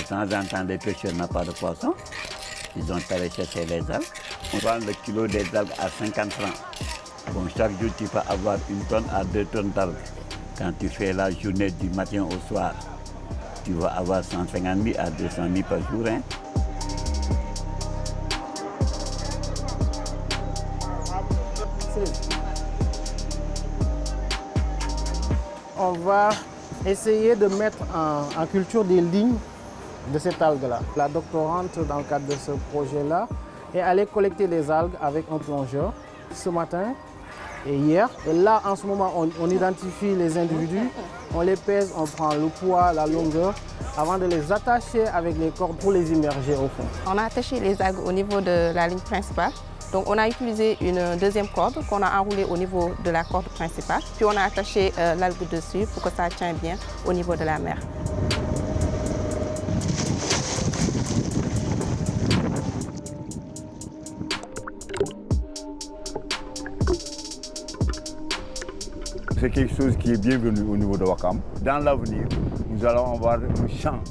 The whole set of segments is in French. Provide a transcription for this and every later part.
temps en temps, les pêcheurs n'ont pas de poisson. Ils ont allé chercher les algues. On vend le kilo des algues à 50 francs. Bon, chaque jour, tu peux avoir 1 tonne à 2 tonnes d'algues. Quand tu fais la journée du matin au soir, tu vas avoir 150 000 à 200 000 par jour. Hein. On va essayer de mettre en culture des lignes de cette algue-là. La doctorante, dans le cadre de ce projet-là, est allée collecter les algues avec un plongeur ce matin et hier. Et là, en ce moment, on identifie les individus, on les pèse, on prend le poids, la longueur, avant de les attacher avec les cordes pour les immerger au fond. On a attaché les algues au niveau de la ligne principale. Donc on a utilisé une deuxième corde qu'on a enroulée au niveau de la corde principale. Puis on a attaché l'algue dessus pour que ça tienne bien au niveau de la mer. C'est quelque chose qui est bienvenu au niveau de Ouakam. Dans l'avenir, nous allons avoir un champ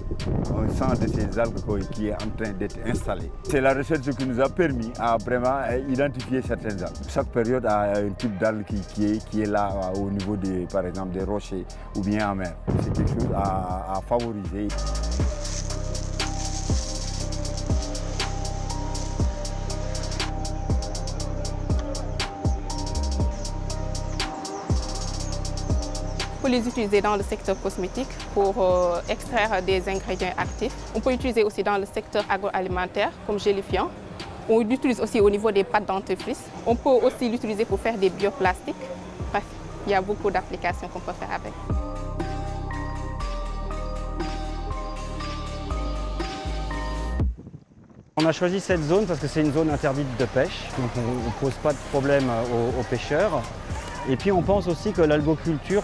de ces algues qui est en train d'être installé. C'est la recherche qui nous a permis à vraiment identifier certaines algues. Chaque période a un type d'algue qui est là au niveau par exemple des rochers ou bien en mer. C'est quelque chose à favoriser. On peut les utiliser dans le secteur cosmétique pour extraire des ingrédients actifs. On peut l'utiliser aussi dans le secteur agroalimentaire comme gélifiant. On l'utilise aussi au niveau des pâtes dentifrice. On peut aussi l'utiliser pour faire des bioplastiques. Bref, il y a beaucoup d'applications qu'on peut faire avec. On a choisi cette zone parce que c'est une zone interdite de pêche, donc on ne pose pas de problème aux pêcheurs. Et puis on pense aussi que l'algoculture,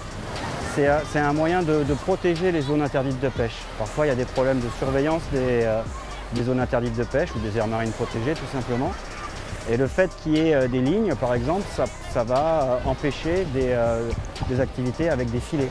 c'est un moyen de protéger les zones interdites de pêche. Parfois il y a des problèmes de surveillance des zones interdites de pêche ou des aires marines protégées tout simplement. Et le fait qu'il y ait des lignes par exemple, ça va empêcher des activités avec des filets.